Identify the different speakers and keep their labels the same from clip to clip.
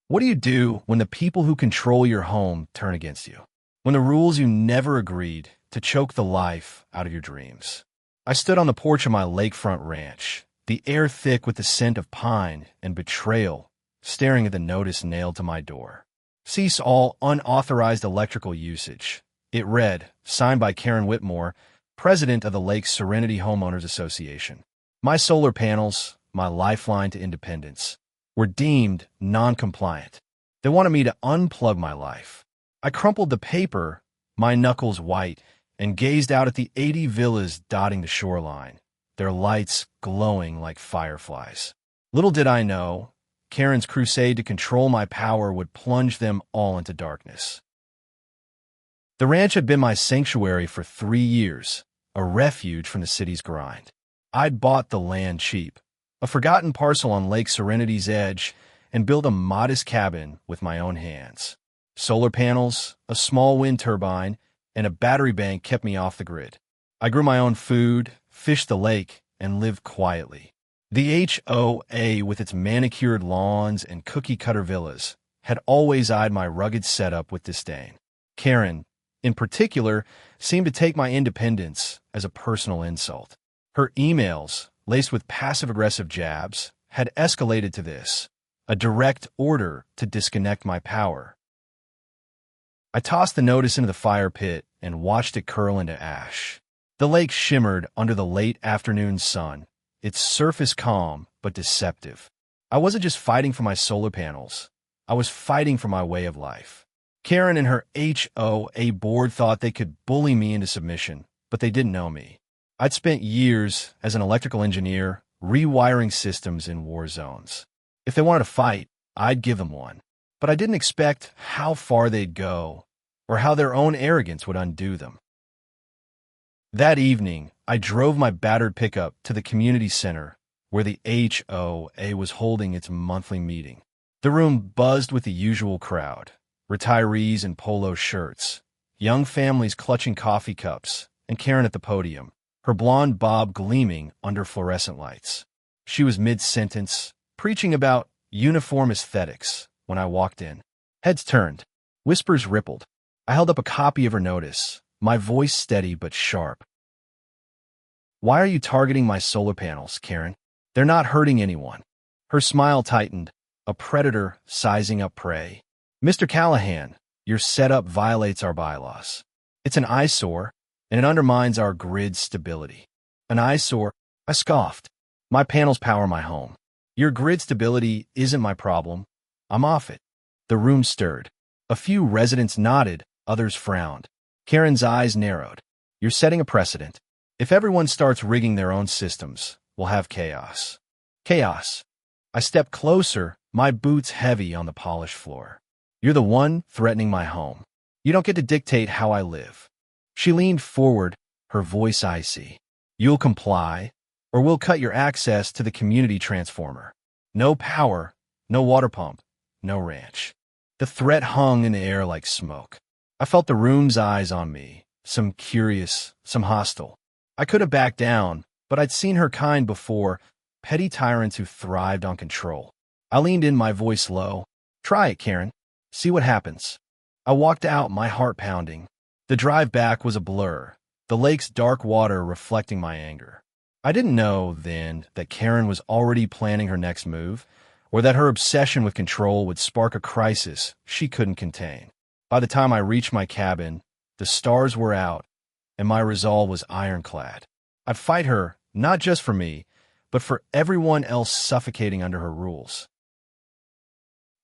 Speaker 1: What do you do when the people who control your home turn against you? When the rules you never agreed to choke the life out of your dreams? I stood on the porch of my lakefront ranch, the air thick with the scent of pine and betrayal, staring at the notice nailed to my door. Cease all unauthorized electrical usage. It read, signed by Karen Whitmore, president of the Lake Serenity Homeowners Association. My solar panels, my lifeline to independence, were deemed non-compliant. They wanted me to unplug my life. I crumpled the paper, my knuckles white, and gazed out at the 80 villas dotting the shoreline, their lights glowing like fireflies. Little did I know, Karen's crusade to control my power would plunge them all into darkness. The ranch had been my sanctuary for 3 years, a refuge from the city's grind. I'd bought the land cheap, a forgotten parcel on Lake Serenity's edge, and built a modest cabin with my own hands. Solar panels, a small wind turbine, and a battery bank kept me off the grid. I grew my own food, fished the lake, and lived quietly. The HOA, with its manicured lawns and cookie-cutter villas, had always eyed my rugged setup with disdain. Karen, in particular, seemed to take my independence as a personal insult. Her emails, laced with passive-aggressive jabs, had escalated to this, a direct order to disconnect my power. I tossed the notice into the fire pit and watched it curl into ash. The lake shimmered under the late afternoon sun, its surface calm but deceptive. I wasn't just fighting for my solar panels. I was fighting for my way of life. Karen and her HOA board thought they could bully me into submission, but they didn't know me. I'd spent years as an electrical engineer rewiring systems in war zones. If they wanted to fight, I'd give them one. But I didn't expect how far they'd go or how their own arrogance would undo them. That evening, I drove my battered pickup to the community center where the HOA was holding its monthly meeting. The room buzzed with the usual crowd, retirees in polo shirts, young families clutching coffee cups, and Karen at the podium, her blonde bob gleaming under fluorescent lights. She was mid-sentence, preaching about uniform aesthetics when I walked in. Heads turned, whispers rippled. I held up a copy of her notice, my voice steady but sharp. Why are you targeting my solar panels, Karen? They're not hurting anyone. Her smile tightened, a predator sizing up prey. Mr. Callahan, your setup violates our bylaws. It's an eyesore, and it undermines our grid stability. An eyesore? I scoffed. My panels power my home. Your grid stability isn't my problem. I'm off it. The room stirred. A few residents nodded, others frowned. Karen's eyes narrowed. You're setting a precedent. If everyone starts rigging their own systems, we'll have chaos. Chaos. I stepped closer, my boots heavy on the polished floor. You're the one threatening my home. You don't get to dictate how I live. She leaned forward, her voice icy. You'll comply, or we'll cut your access to the community transformer. No power, no water pump, no ranch. The threat hung in the air like smoke. I felt the room's eyes on me, some curious, some hostile. I could have backed down, but I'd seen her kind before, petty tyrants who thrived on control. I leaned in, my voice low. Try it, Karen. See what happens. I walked out, my heart pounding. The drive back was a blur, the lake's dark water reflecting my anger. I didn't know then that Karen was already planning her next move, or that her obsession with control would spark a crisis she couldn't contain. By the time I reached my cabin, the stars were out, and my resolve was ironclad. I'd fight her, not just for me, but for everyone else suffocating under her rules.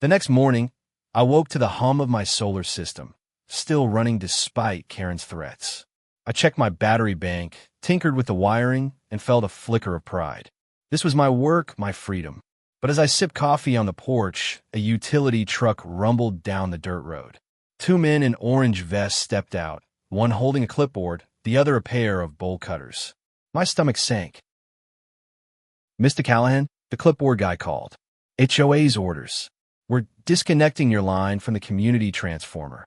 Speaker 1: The next morning, I woke to the hum of my solar system, still running despite Karen's threats. I checked my battery bank, tinkered with the wiring, and felt a flicker of pride. This was my work, my freedom. But as I sipped coffee on the porch, a utility truck rumbled down the dirt road. 2 men in orange vests stepped out, one holding a clipboard, the other a pair of bowl cutters. My stomach sank. Mr. Callahan, the clipboard guy called. HOA's orders. We're disconnecting your line from the community transformer.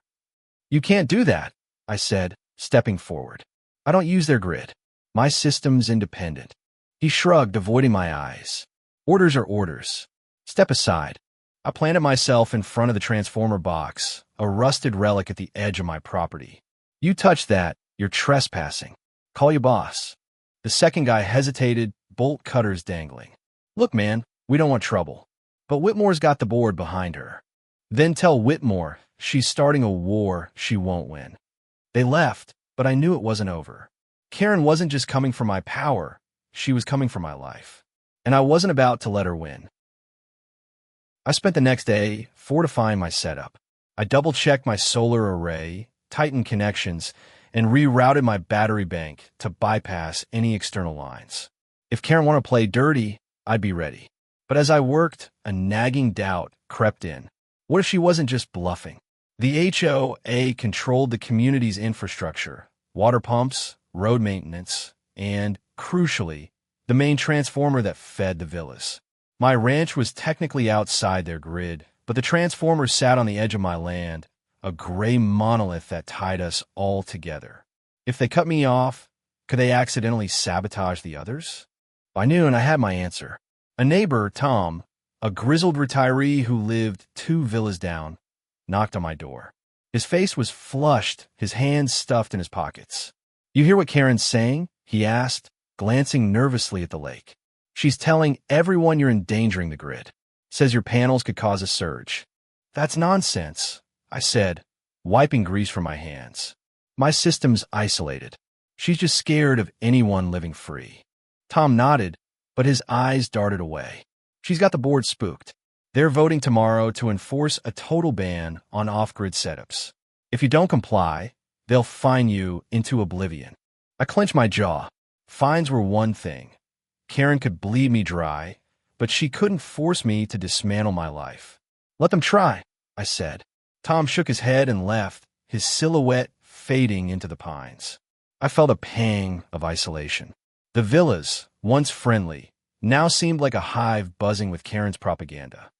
Speaker 1: You can't do that, I said, stepping forward. I don't use their grid. My system's independent. He shrugged, avoiding my eyes. Orders are orders. Step aside. I planted myself in front of the transformer box, a rusted relic at the edge of my property. You touch that, you're trespassing. Call your boss. The second guy hesitated, bolt cutters dangling. Look, man, we don't want trouble. But Whitmore's got the board behind her. Then tell Whitmore she's starting a war she won't win. They left, but I knew it wasn't over. Karen wasn't just coming for my power, she was coming for my life. And I wasn't about to let her win. I spent the next day fortifying my setup. I double-checked my solar array, tightened connections, and rerouted my battery bank to bypass any external lines. If Karen wanted to play dirty, I'd be ready. But as I worked, a nagging doubt crept in. What if she wasn't just bluffing? The HOA controlled the community's infrastructure, water pumps, road maintenance, and, crucially, the main transformer that fed the villas. My ranch was technically outside their grid, but the transformer sat on the edge of my land, a gray monolith that tied us all together. If they cut me off, could they accidentally sabotage the others? By noon, I had my answer. A neighbor, Tom, a grizzled retiree who lived 2 villas down, knocked on my door. His face was flushed, his hands stuffed in his pockets. "You hear what Karen's saying?" he asked, glancing nervously at the lake. "She's telling everyone you're endangering the grid. Says your panels could cause a surge." "That's nonsense," I said, wiping grease from my hands. "My system's isolated. She's just scared of anyone living free." Tom nodded, but his eyes darted away. "She's got the board spooked. They're voting tomorrow to enforce a total ban on off-grid setups. If you don't comply, they'll fine you into oblivion." I clenched my jaw. Fines were one thing. Karen could bleed me dry, but she couldn't force me to dismantle my life. "Let them try," I said. Tom shook his head and left, his silhouette fading into the pines. I felt a pang of isolation. The villas, once friendly, now seemed like a hive buzzing with Karen's propaganda.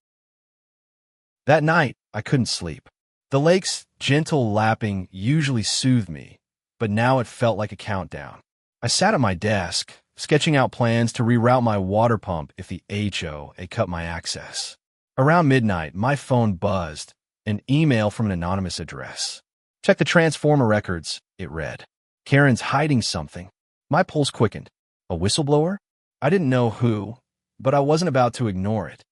Speaker 1: That night, I couldn't sleep. The lake's gentle lapping usually soothed me, but now it felt like a countdown. I sat at my desk, sketching out plans to reroute my water pump if the HOA cut my access. Around midnight, my phone buzzed, an email from an anonymous address. "Check the transformer records," it read. "Karen's hiding something." My pulse quickened. A whistleblower? I didn't know who, but I wasn't about to ignore it.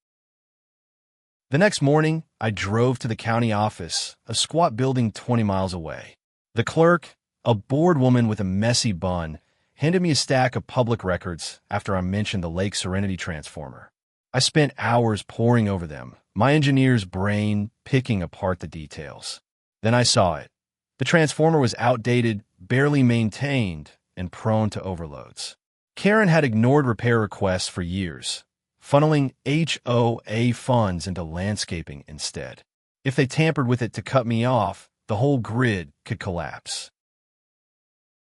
Speaker 1: The next morning, I drove to the county office, a squat building 20 miles away. The clerk, a bored woman with a messy bun, handed me a stack of public records after I mentioned the Lake Serenity transformer. I spent hours poring over them, my engineer's brain picking apart the details. Then I saw it. The transformer was outdated, barely maintained, and prone to overloads. Karen had ignored repair requests for years, funneling HOA funds into landscaping instead. If they tampered with it to cut me off, the whole grid could collapse.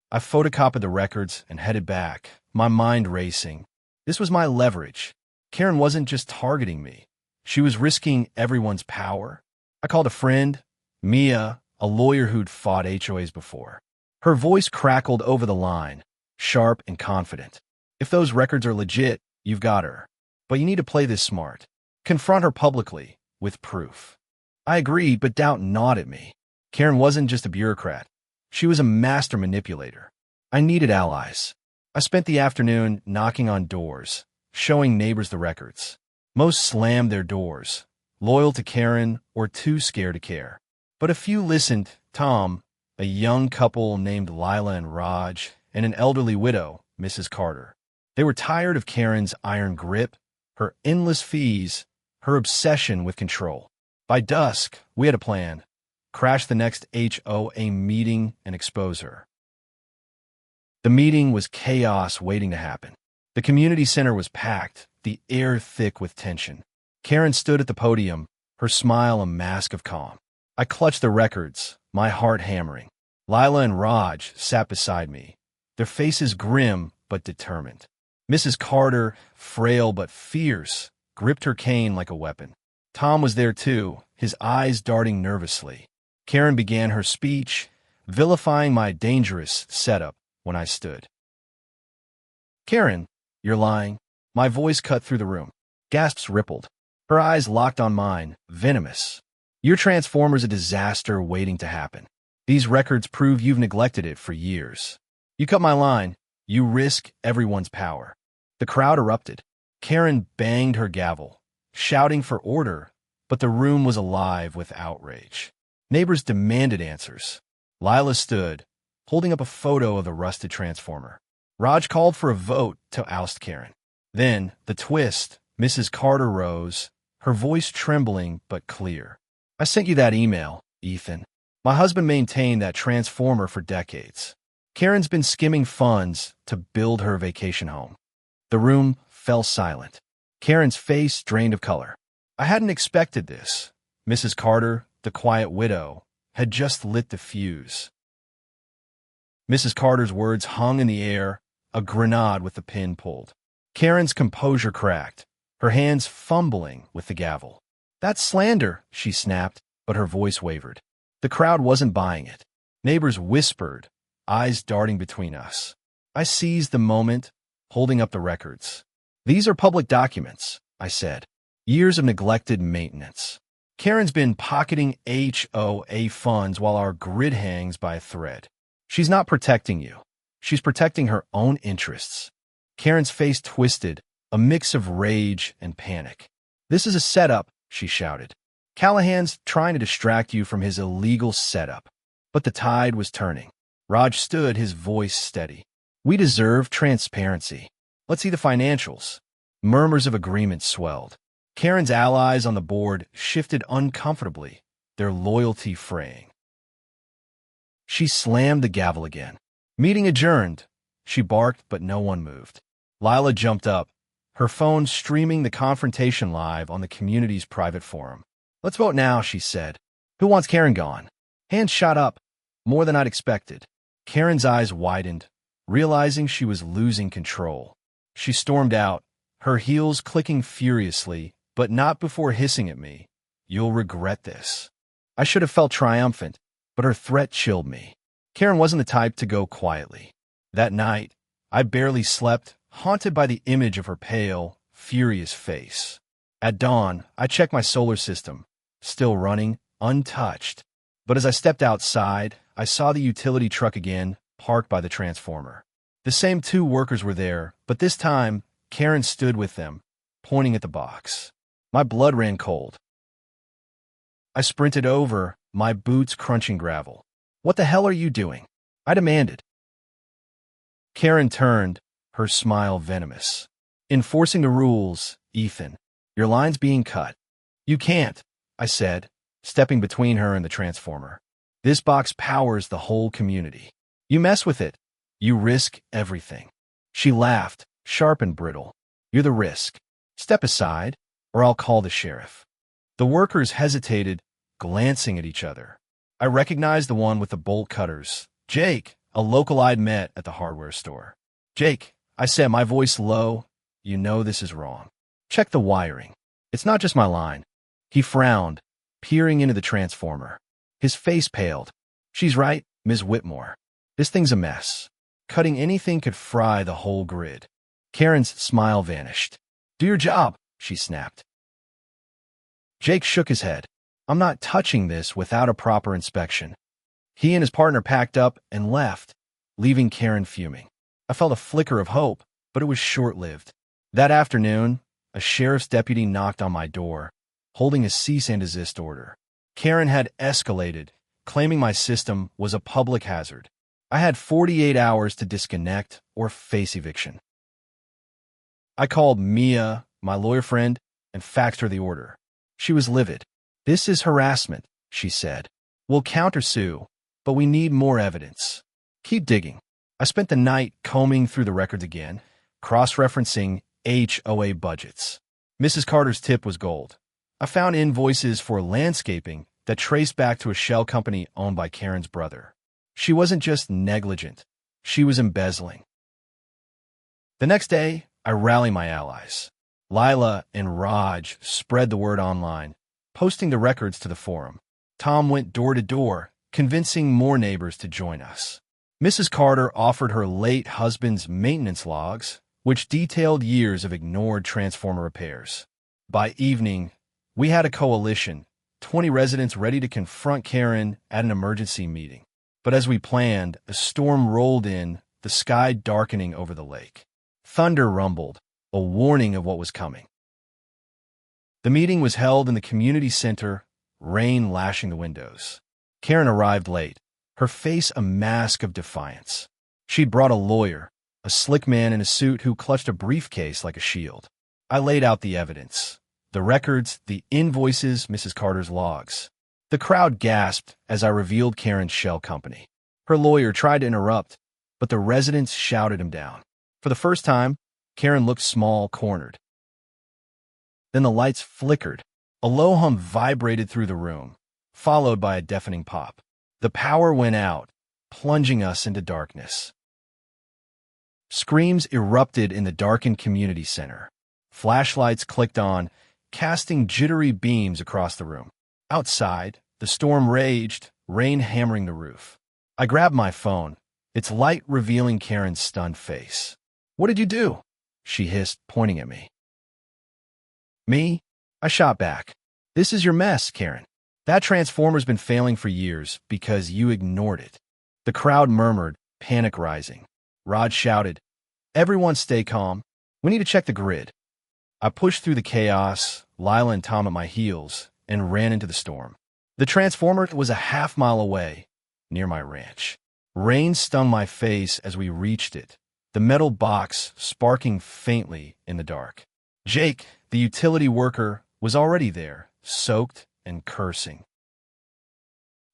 Speaker 1: I photocopied the records and headed back, my mind racing. This was my leverage. Karen wasn't just targeting me. She was risking everyone's power. I called a friend, Mia, a lawyer who'd fought HOAs before. Her voice crackled over the line, sharp and confident. "If those records are legit, you've got her. But you need to play this smart. Confront her publicly, with proof." I agreed, but doubt gnawed at me. Karen wasn't just a bureaucrat. She was a master manipulator. I needed allies. I spent the afternoon knocking on doors, showing neighbors the records. Most slammed their doors, loyal to Karen or too scared to care. But a few listened. Tom, a young couple named Lila and Raj, and an elderly widow, Mrs. Carter. They were tired of Karen's iron grip, her endless fees, her obsession with control. By dusk, we had a plan. Crash the next HOA meeting and expose her. The meeting was chaos waiting to happen. The community center was packed, the air thick with tension. Karen stood at the podium, her smile a mask of calm. I clutched the records, my heart hammering. Lila and Raj sat beside me, their faces grim but determined. Mrs. Carter, frail but fierce, gripped her cane like a weapon. Tom was there too, his eyes darting nervously. Karen began her speech, vilifying my dangerous setup when I stood. "Karen, you're lying." My voice cut through the room. Gasps rippled. Her eyes locked on mine, venomous. Your transformer's a disaster waiting to happen. These records prove you've neglected it for years. You cut my line. You risk everyone's power. The crowd erupted. Karen banged her gavel, shouting for order, but the room was alive with outrage. Neighbors demanded answers. Lila stood, holding up a photo of the rusted transformer. Raj called for a vote to oust Karen. Then, the twist, Mrs. Carter rose, her voice trembling but clear. I sent you that email, Ethan. My husband maintained that transformer for decades. Karen's been skimming funds to build her vacation home. The room fell silent. Karen's face drained of color. I hadn't expected this. Mrs. Carter, the quiet widow, had just lit the fuse. Mrs. Carter's words hung in the air, a grenade with the pin pulled. Karen's composure cracked, her hands fumbling with the gavel. That's slander, she snapped, but her voice wavered. The crowd wasn't buying it. Neighbors whispered, eyes darting between us. I seized the moment, holding up the records. These are public documents, I said. Years of neglected maintenance. Karen's been pocketing HOA funds while our grid hangs by a thread. She's not protecting you. She's protecting her own interests. Karen's face twisted, a mix of rage and panic. This is a setup, she shouted. Callahan's trying to distract you from his illegal setup. But the tide was turning. Raj stood, his voice steady. We deserve transparency. Let's see the financials. Murmurs of agreement swelled. Karen's allies on the board shifted uncomfortably, their loyalty fraying. She slammed the gavel again. Meeting adjourned. She barked, but no one moved. Lila jumped up, her phone streaming the confrontation live on the community's private forum. Let's vote now, she said. Who wants Karen gone? Hands shot up, more than I'd expected. Karen's eyes widened, realizing she was losing control. She stormed out, her heels clicking furiously, but not before hissing at me. You'll regret this. I should have felt triumphant, but her threat chilled me. Karen wasn't the type to go quietly. That night, I barely slept, haunted by the image of her pale, furious face. At dawn, I checked my solar system, still running, untouched. But as I stepped outside, I saw the utility truck again, parked by the transformer. The same two workers were there, but this time, Karen stood with them, pointing at the box. My blood ran cold. I sprinted over, my boots crunching gravel. What the hell are you doing? I demanded. Karen turned, her smile venomous. Enforcing the rules, Ethan. Your line's being cut. You can't, I said, stepping between her and the transformer. This box powers the whole community. You mess with it, you risk everything. She laughed, sharp and brittle. You're the risk. Step aside, or I'll call the sheriff. The workers hesitated, glancing at each other. I recognized the one with the bolt cutters. Jake, a local I'd met at the hardware store. Jake, I said, my voice low, you know this is wrong. Check the wiring. It's not just my line. He frowned, peering into the transformer. His face paled. She's right, Ms. Whitmore. This thing's a mess. Cutting anything could fry the whole grid. Karen's smile vanished. Do your job, she snapped. Jake shook his head. I'm not touching this without a proper inspection. He and his partner packed up and left, leaving Karen fuming. I felt a flicker of hope, but it was short-lived. That afternoon, a sheriff's deputy knocked on my door, holding a cease and desist order. Karen had escalated, claiming my system was a public hazard. I had 48 hours to disconnect or face eviction. I called Mia, my lawyer friend, and faxed her the order. She was livid. This is harassment, she said. We'll countersue, but we need more evidence. Keep digging. I spent the night combing through the records again, cross-referencing HOA budgets. Mrs. Carter's tip was gold. I found invoices for landscaping that traced back to a shell company owned by Karen's brother. She wasn't just negligent. She was embezzling. The next day, I rallied my allies. Lila and Raj spread the word online, posting the records to the forum. Tom went door to door, convincing more neighbors to join us. Mrs. Carter offered her late husband's maintenance logs, which detailed years of ignored transformer repairs. By evening, We had a coalition, 20 residents ready to confront Karen at an emergency meeting. But as we planned, a storm rolled in, the sky darkening over the lake. Thunder rumbled, a warning of what was coming. The meeting was held in the community center, rain lashing the windows. Karen arrived late, her face a mask of defiance. She'd brought a lawyer, a slick man in a suit who clutched a briefcase like a shield. I laid out the evidence. The records, the invoices, Mrs. Carter's logs. The crowd gasped as I revealed Karen's shell company. Her lawyer tried to interrupt, but the residents shouted him down. For the first time, Karen looked small, cornered. Then the lights flickered. A low hum vibrated through the room, followed by a deafening pop. The power went out, plunging us into darkness. Screams erupted in the darkened community center. Flashlights clicked on, casting jittery beams across the room. Outside, the storm raged, rain hammering the roof. I grabbed my phone, its light revealing Karen's stunned face. "What did you do?" she hissed, pointing at me. "Me?" I shot back. "This is your mess, Karen. That transformer's been failing for years because you ignored it." The crowd murmured, panic rising. Rod shouted, "Everyone stay calm. We need to check the grid." I pushed through the chaos, Lila and Tom at my heels, and ran into the storm. The transformer was a half-mile away, near my ranch. Rain stung my face as we reached it, the metal box sparking faintly in the dark. Jake, the utility worker, was already there, soaked and cursing.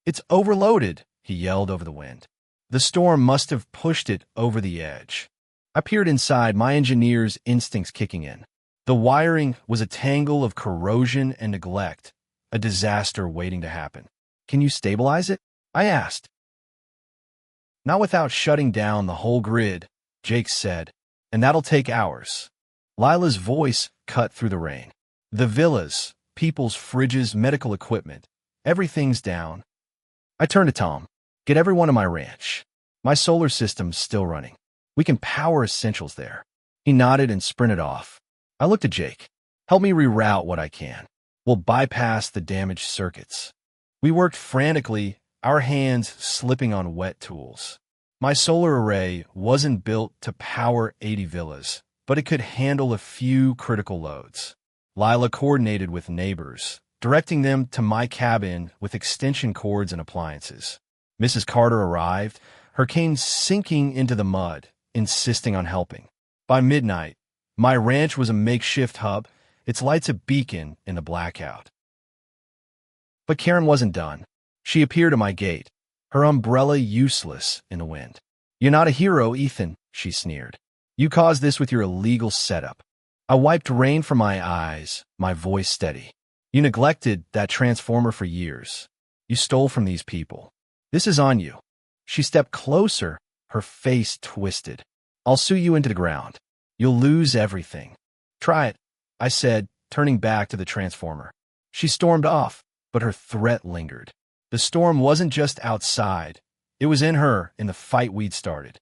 Speaker 1: "It's overloaded," he yelled over the wind. The storm must have pushed it over the edge. I peered inside, my engineer's instincts kicking in. The wiring was a tangle of corrosion and neglect, a disaster waiting to happen. "Can you stabilize it?" I asked. "Not without shutting down the whole grid," Jake said, "and that'll take hours." Lila's voice cut through the rain. "The villas, people's fridges, medical equipment, everything's down." I turned to Tom. "Get everyone to my ranch. My solar system's still running. We can power essentials there." He nodded and sprinted off. I looked at Jake. "Help me reroute what I can. We'll bypass the damaged circuits." We worked frantically, our hands slipping on wet tools. My solar array wasn't built to power 80 villas, but it could handle a few critical loads. Lila coordinated with neighbors, directing them to my cabin with extension cords and appliances. Mrs. Carter arrived, her cane sinking into the mud, insisting on helping. By midnight, my ranch was a makeshift hub, its lights a beacon in the blackout. But Karen wasn't done. She appeared at my gate, her umbrella useless in the wind. "You're not a hero, Ethan," she sneered. "You caused this with your illegal setup." I wiped rain from my eyes, my voice steady. "You neglected that transformer for years. You stole from these people. This is on you." She stepped closer, her face twisted. "I'll sue you into the ground. You'll lose everything." "Try it," I said, turning back to the transformer. She stormed off, but her threat lingered. The storm wasn't just outside. It was in her, in the fight we'd started.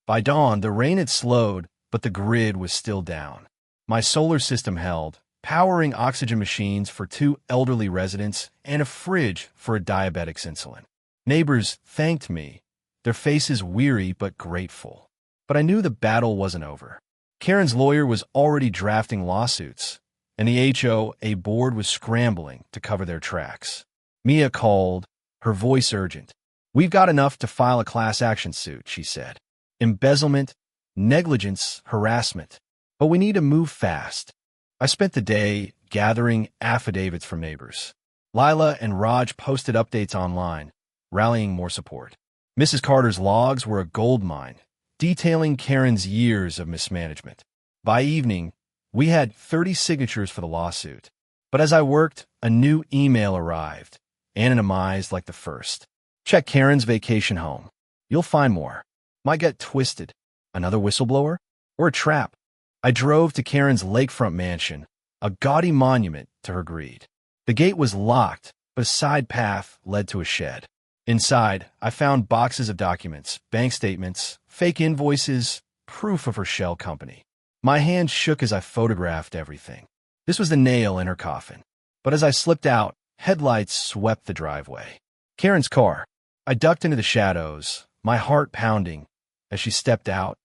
Speaker 1: By dawn, the rain had slowed, but the grid was still down. My solar system held, powering oxygen machines for 2 elderly residents and a fridge for a diabetic's insulin. Neighbors thanked me, their faces weary but grateful. But I knew the battle wasn't over. Karen's lawyer was already drafting lawsuits, and the HOA board was scrambling to cover their tracks. Mia called, her voice urgent. "We've got enough to file a class action suit," she said. "Embezzlement, negligence, harassment. But we need to move fast." I spent the day gathering affidavits from neighbors. Lila and Raj posted updates online, rallying more support. Mrs. Carter's logs were a goldmine, detailing Karen's years of mismanagement. By evening, we had 30 signatures for the lawsuit. But as I worked, a new email arrived, anonymized like the first. "Check Karen's vacation home. You'll find more." My gut twisted. Another whistleblower? Or a trap? I drove to Karen's lakefront mansion, a gaudy monument to her greed. The gate was locked, but a side path led to a shed. Inside, I found boxes of documents, bank statements, fake invoices, proof of her shell company. My hand shook as I photographed everything. This was the nail in her coffin. But as I slipped out, headlights swept the driveway. Karen's car. I ducked into the shadows, my heart pounding, as she stepped out,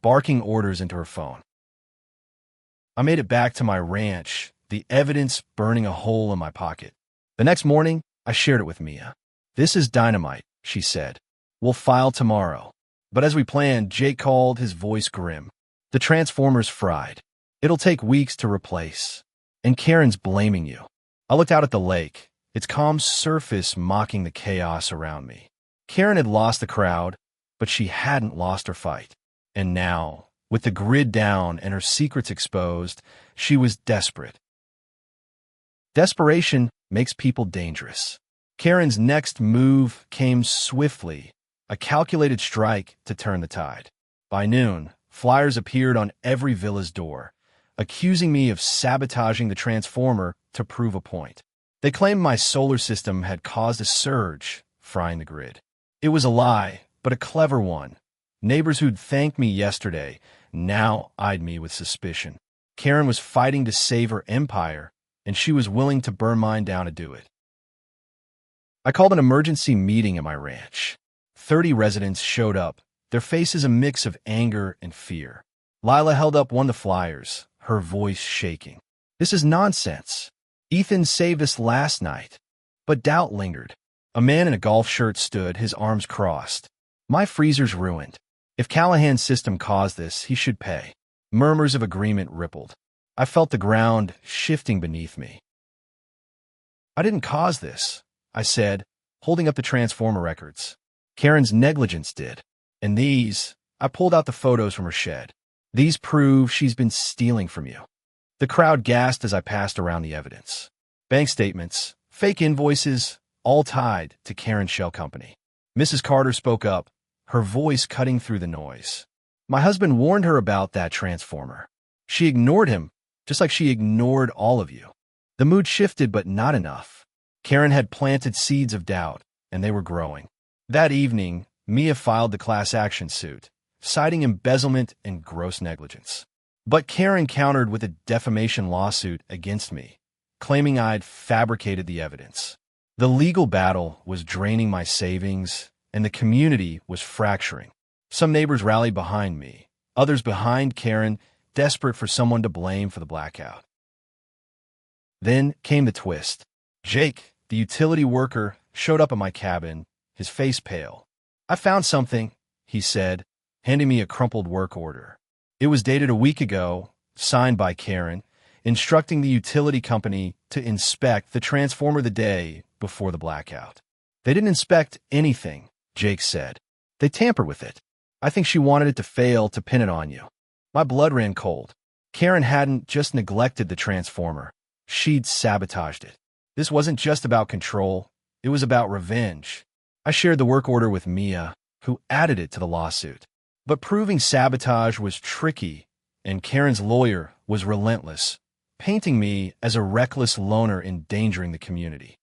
Speaker 1: barking orders into her phone. I made it back to my ranch, the evidence burning a hole in my pocket. The next morning, I shared it with Mia. "This is dynamite," she said. "We'll file tomorrow." But as we planned, Jake called, his voice grim. "The transformer's fried. It'll take weeks to replace. And Karen's blaming you." I looked out at the lake, its calm surface mocking the chaos around me. Karen had lost the crowd, but she hadn't lost her fight. And now, with the grid down and her secrets exposed, she was desperate. Desperation makes people dangerous. Karen's next move came swiftly, a calculated strike to turn the tide. By noon, flyers appeared on every villa's door, accusing me of sabotaging the transformer to prove a point. They claimed my solar system had caused a surge, frying the grid. It was a lie, but a clever one. Neighbors who'd thanked me yesterday now eyed me with suspicion. Karen was fighting to save her empire, and she was willing to burn mine down to do it. I called an emergency meeting at my ranch. 30 residents showed up, their faces a mix of anger and fear. Lila held up one of the flyers, her voice shaking. "This is nonsense. Ethan saved us last night." But doubt lingered. A man in a golf shirt stood, his arms crossed. "My freezer's ruined. If Callahan's system caused this, he should pay." Murmurs of agreement rippled. I felt the ground shifting beneath me. "I didn't cause this," I said, holding up the transformer records. "Karen's negligence did. And these," I pulled out the photos from her shed. "These prove she's been stealing from you." The crowd gasped as I passed around the evidence. Bank statements, fake invoices, all tied to Karen's shell company. Mrs. Carter spoke up, her voice cutting through the noise. "My husband warned her about that transformer. She ignored him, just like she ignored all of you." The mood shifted, but not enough. Karen had planted seeds of doubt, and they were growing. That evening, Mia filed the class action suit, citing embezzlement and gross negligence. But Karen countered with a defamation lawsuit against me, claiming I'd fabricated the evidence. The legal battle was draining my savings, and the community was fracturing. Some neighbors rallied behind me, others behind Karen, desperate for someone to blame for the blackout. Then came the twist. Jake, the utility worker, showed up at my cabin, his face pale. "I found something," he said, handing me a crumpled work order. It was dated a week ago, signed by Karen, instructing the utility company to inspect the transformer the day before the blackout. "They didn't inspect anything," Jake said. "They tampered with it. I think she wanted it to fail to pin it on you." My blood ran cold. Karen hadn't just neglected the transformer. She'd sabotaged it. This wasn't just about control. It was about revenge. I shared the work order with Mia, who added it to the lawsuit. But proving sabotage was tricky, and Karen's lawyer was relentless, painting me as a reckless loner endangering the community.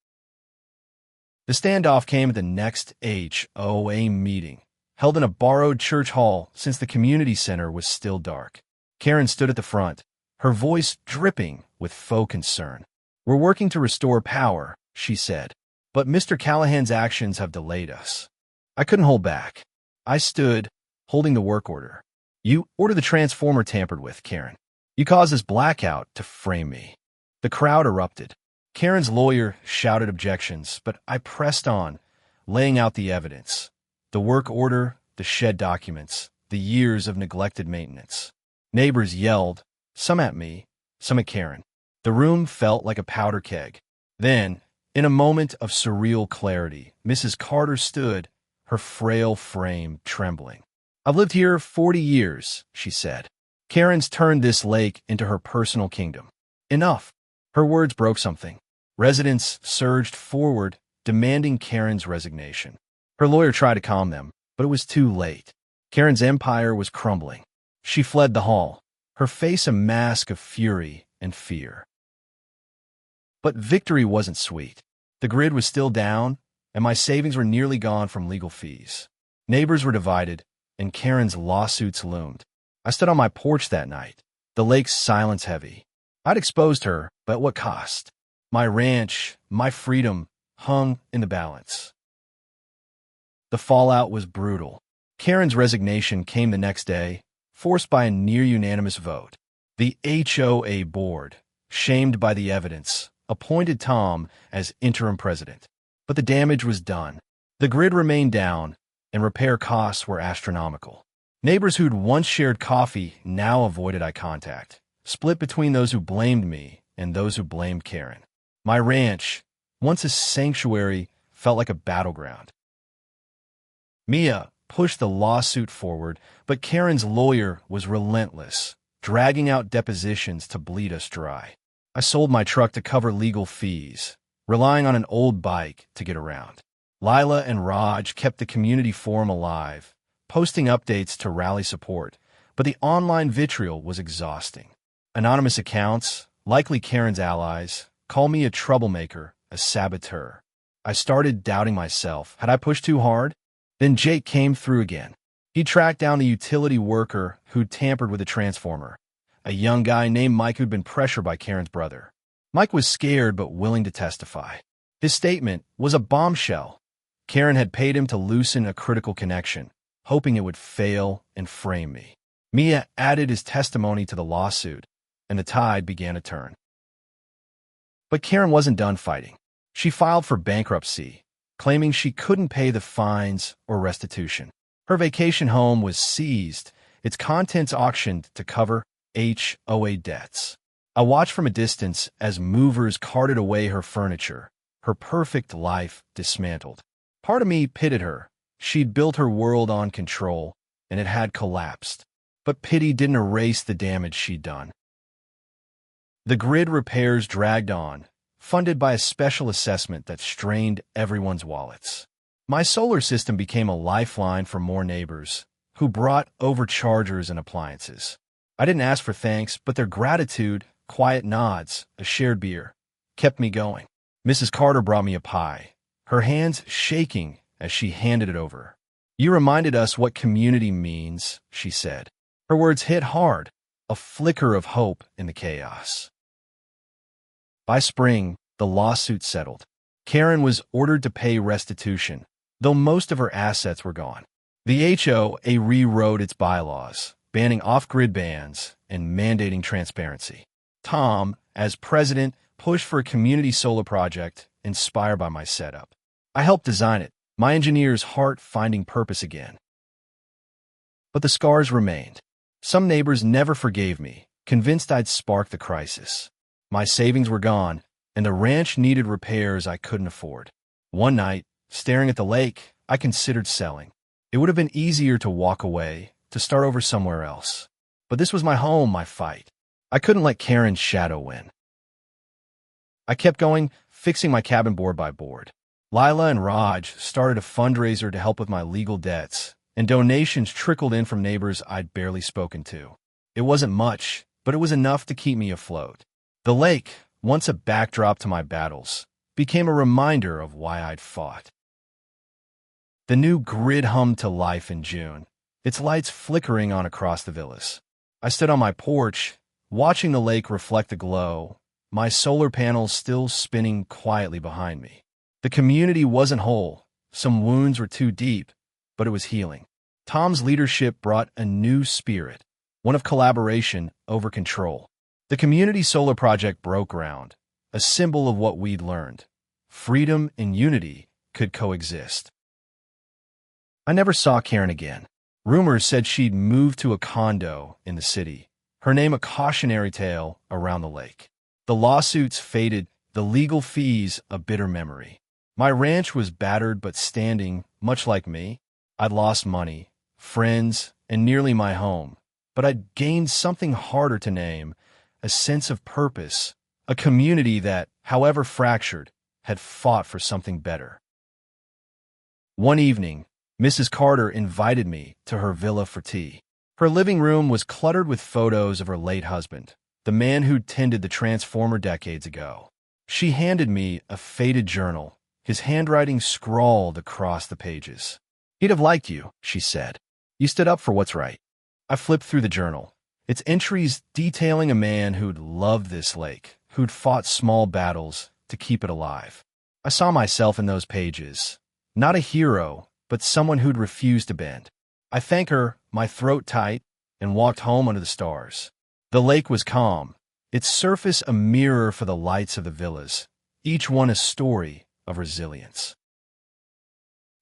Speaker 1: The standoff came at the next HOA meeting, held in a borrowed church hall since the community center was still dark. Karen stood at the front, her voice dripping with faux concern. "We're working to restore power," she said, "but Mr. Callahan's actions have delayed us." I couldn't hold back. I stood, holding the work order. "You ordered the transformer tampered with, Karen. You caused this blackout to frame me." The crowd erupted. Karen's lawyer shouted objections, but I pressed on, laying out the evidence. The work order, the shed documents, the years of neglected maintenance. Neighbors yelled, some at me, some at Karen. The room felt like a powder keg. Then, in a moment of surreal clarity, Mrs. Carter stood, her frail frame trembling. "I've lived here 40 years, she said. Karen's turned this lake into her personal kingdom. Enough." Her words broke something. Residents surged forward, demanding Karen's resignation. Her lawyer tried to calm them, but it was too late. Karen's empire was crumbling. She fled the hall, her face a mask of fury and fear. But victory wasn't sweet. The grid was still down, and my savings were nearly gone from legal fees. Neighbors were divided, and Karen's lawsuits loomed. I stood on my porch that night, the lake's silence heavy. I'd exposed her, but at what cost? My ranch, my freedom, hung in the balance. The fallout was brutal. Karen's resignation came the next day, forced by a near-unanimous vote. The HOA board, shamed by the evidence, appointed Tom as interim president. But the damage was done. The grid remained down, and repair costs were astronomical. Neighbors who'd once shared coffee now avoided eye contact, split between those who blamed me and those who blamed Karen. My ranch, once a sanctuary, felt like a battleground. Mia pushed the lawsuit forward, but Karen's lawyer was relentless, dragging out depositions to bleed us dry. I sold my truck to cover legal fees, relying on an old bike to get around. Lila and Raj kept the community forum alive, posting updates to rally support, but the online vitriol was exhausting. Anonymous accounts, likely Karen's allies, call me a troublemaker, a saboteur. I started doubting myself. Had I pushed too hard? Then Jake came through again. He tracked down the utility worker who'd tampered with a transformer, a young guy named Mike who'd been pressured by Karen's brother. Mike was scared but willing to testify. His statement was a bombshell. Karen had paid him to loosen a critical connection, hoping it would fail and frame me. Mia added his testimony to the lawsuit, and the tide began to turn. But Karen wasn't done fighting. She filed for bankruptcy, claiming she couldn't pay the fines or restitution. Her vacation home was seized, its contents auctioned to cover HOA debts. I watched from a distance as movers carted away her furniture, her perfect life dismantled. Part of me pitied her. She'd built her world on control, and it had collapsed. But pity didn't erase the damage she'd done. The grid repairs dragged on, funded by a special assessment that strained everyone's wallets. My solar system became a lifeline for more neighbors, who brought overchargers and appliances. I didn't ask for thanks, but their gratitude, quiet nods, a shared beer, kept me going. Mrs. Carter brought me a pie, her hands shaking as she handed it over. "You reminded us what community means," she said. Her words hit hard, a flicker of hope in the chaos. By spring, the lawsuit settled. Karen was ordered to pay restitution, though most of her assets were gone. The HOA rewrote its bylaws, banning off-grid bans and mandating transparency. Tom, as president, pushed for a community solar project inspired by my setup. I helped design it, my engineer's heart finding purpose again. But the scars remained. Some neighbors never forgave me, convinced I'd sparked the crisis. My savings were gone, and the ranch needed repairs I couldn't afford. One night, staring at the lake, I considered selling. It would have been easier to walk away, to start over somewhere else. But this was my home, my fight. I couldn't let Karen's shadow win. I kept going, fixing my cabin board by board. Lila and Raj started a fundraiser to help with my legal debts, and donations trickled in from neighbors I'd barely spoken to. It wasn't much, but it was enough to keep me afloat. The lake, once a backdrop to my battles, became a reminder of why I'd fought. The new grid hummed to life in June, its lights flickering on across the villas. I stood on my porch, watching the lake reflect the glow, my solar panels still spinning quietly behind me. The community wasn't whole. Some wounds were too deep, but it was healing. Tom's leadership brought a new spirit, one of collaboration over control. The community solar project broke ground, a symbol of what we'd learned. Freedom and unity could coexist. I never saw Karen again. Rumors said she'd moved to a condo in the city, her name a cautionary tale around the lake. The lawsuits faded, the legal fees a bitter memory. My ranch was battered but standing, much like me. I'd lost money, friends, and nearly my home, but I'd gained something harder to name, a sense of purpose, a community that, however fractured, had fought for something better. One evening, Mrs. Carter invited me to her villa for tea. Her living room was cluttered with photos of her late husband, the man who'd tended the transformer decades ago. She handed me a faded journal, his handwriting scrawled across the pages. "He'd have liked you," she said. "You stood up for what's right." I flipped through the journal. Its entries detailing a man who'd loved this lake, who'd fought small battles to keep it alive. I saw myself in those pages. Not a hero, but someone who'd refused to bend. I thanked her, my throat tight, and walked home under the stars. The lake was calm, its surface a mirror for the lights of the villas, each one a story of resilience.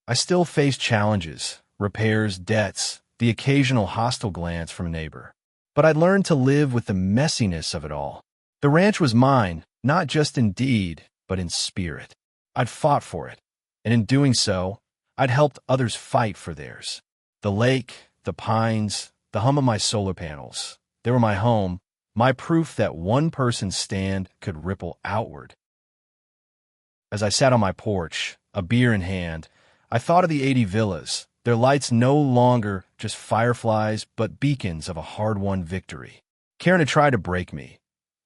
Speaker 1: I still faced challenges, repairs, debts, the occasional hostile glance from a neighbor. But I'd learned to live with the messiness of it all. The ranch was mine, not just in deed, but in spirit. I'd fought for it, and in doing so, I'd helped others fight for theirs. The lake, the pines, the hum of my solar panels, they were my home, my proof that one person's stand could ripple outward. As I sat on my porch, a beer in hand, I thought of the 80 villas, their lights no longer just fireflies, but beacons of a hard-won victory. Karen had tried to break me,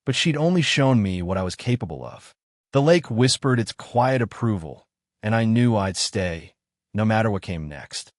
Speaker 1: but she'd only shown me what I was capable of. The lake whispered its quiet approval, and I knew I'd stay, no matter what came next.